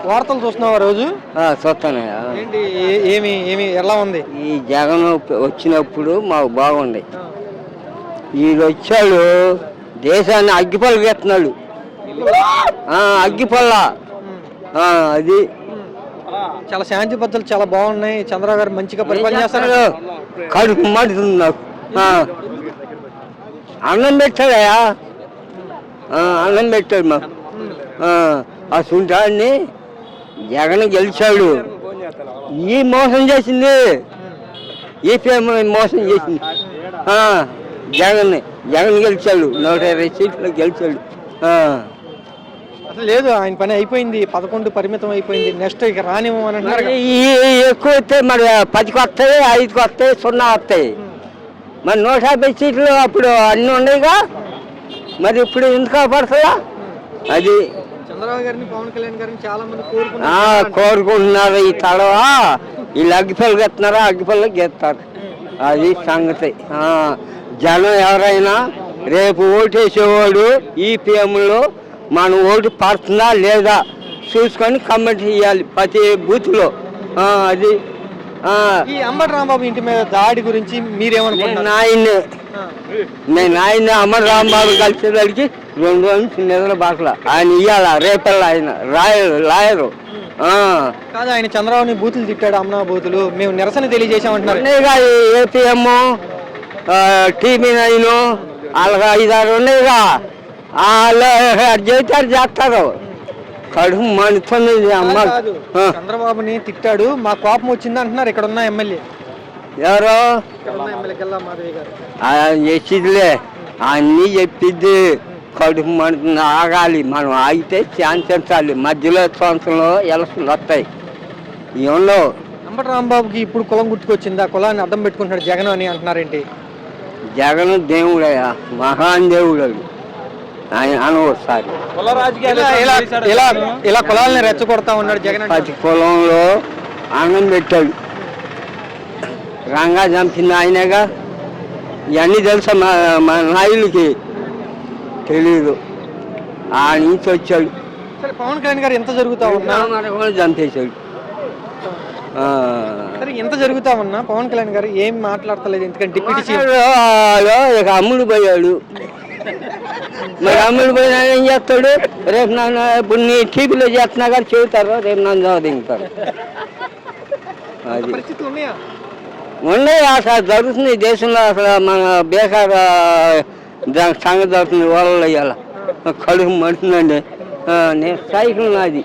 వార్తలు చూస్తున్నావా రోజు? చూస్తాను. ఏంటి ఏమి ఏమి ఎలా ఉంది? ఈ జగన్ వచ్చినప్పుడు మాకు బాగుంది. వీళ్ళు వచ్చాడు దేశాన్ని అగ్గిపల్లి ఎత్తున్నాడు. అగ్గిపల్ల అది చాలా శాంతి భద్రతలు చాలా బాగున్నాయి. చంద్రబాబు గారు మంచిగా పరిపాలన చేస్తారు. కడుపు మండుతుంది నాకు. అన్నం పెట్టాడయా, అన్నం పెట్టాడు మాకు. ఆ సుంటాన్ని జగన్ గెలిచాడు. ఈ మోసం చేసింది, ఈపీఎం మోసం చేసింది. జగన్ గెలిచాడు, 120 సీట్లు గెలిచాడు. అసలు లేదు, ఆయన పని అయిపోయింది, 11 పరిమితం అయిపోయింది. నెక్స్ట్ ఇక రానివ్వమని అంటున్నారు. ఎక్కువ వస్తే మరి 10కి వస్తాయి, 5కి వస్తాయి, 0 వస్తాయి. మరి 150 సీట్లు అప్పుడు అన్నీ ఉన్నాయిగా, మరి ఇప్పుడు ఎందుకు పడుతుందా? అది చంద్రబాబు గారిని, పవన్ కళ్యాణ్ గారిని చాలా మంది కోరుకుంటున్నారు. ఈ తడవ వీళ్ళు అగ్గిపల్లి గెత్తున్నారా, అగ్గిపల్లి గెత్తారు. అది సంగతి. జనం ఎవరైనా రేపు ఓటేసేవాడు ఈపీఎంలో మనం ఓటు పడుతుందా లేదా చూసుకొని కమెంట్ చేయాలి ప్రతి బూత్లో. అది ఈ అంబటి రాంబాబు ఇంటి మీద దాడి గురించి మీరేమనుకుంటున్నారు? ఆయన అంబటి రాంబాబు కలిసేదానికి 2 రోజులు నిద్ర బాటల. ఆయన ఇయ్యాల రేపల్లా ఆయన లాయరు కాదు. ఆయన చంద్రబాబుని బూతులు తిట్టాడు, అమ్నా బూతులు. మేము నిరసన తెలియజేసామంటున్నారు. ఏపీఎం, TV9 వాళ్ళగా 5-6 ఉన్నాయిగా, వాళ్ళు చేస్తారు. కడుపు మండుతుంది. అమ్మ చంద్రబాబుని తిట్టాడు, మా కోపం వచ్చింది అంటున్నారు ఇక్కడ ఉన్న ఎమ్మెల్యే. ఎవరు చేసిదిలే, అన్నీ చెప్పిద్ది. కడుపు మండుతుంది, ఆగాలి. మనం ఆగితే శాంతించాలి. మధ్యలో సంవత్సరంలో ఎలక్షన్లు వస్తాయి. ఏమో అంబటి రాంబాబుకి ఇప్పుడు కులం గుర్తుకొచ్చింది, ఆ కులాన్ని అడ్డం పెట్టుకుంటున్నాడు జగన్ అని అంటున్నారేంటి? జగన్ దేవుడయ్యా, మహాన్ దేవుడు ఆయన అనవసారి. ఇలా కులాలని రెచ్చగొడతా ఉన్నాడు జగన్. ప్రతి కులంలో అన్నం పెట్టాడు. రంగా చంపింది ఆయనగా. ఇవన్నీ తెలుసా మా నాయులకి తెలీదు. ఆ నుంచి వచ్చాడు. పవన్ కళ్యాణ్ గారు ఎంత జరుగుతా ఉన్నా చంపేశాడు. ఎంత జరుగుతా ఉన్నా పవన్ కళ్యాణ్ గారు ఏం మాట్లాడతలేదు, ఎందుకంటే డిప్యూటీ సీఎం ఇక అమ్ముడు పోయాడు. మరి అమ్ముడు పోయినా ఏం చేస్తాడు? రేపు నన్ను ఇప్పుడు నీ టీవీలో చేస్తున్నా కానీ చెబుతారు, రేపు నన్ను చదివింటారు. అది ఉన్నాయి. అసలు జరుగుతుంది దేశంలో. అసలు మన బేకార్ దానికి సంగతి జరుగుతుంది. వాళ్ళు అయ్యాల కడుపు మంటుందండి. నేను సైకిల్ నాది.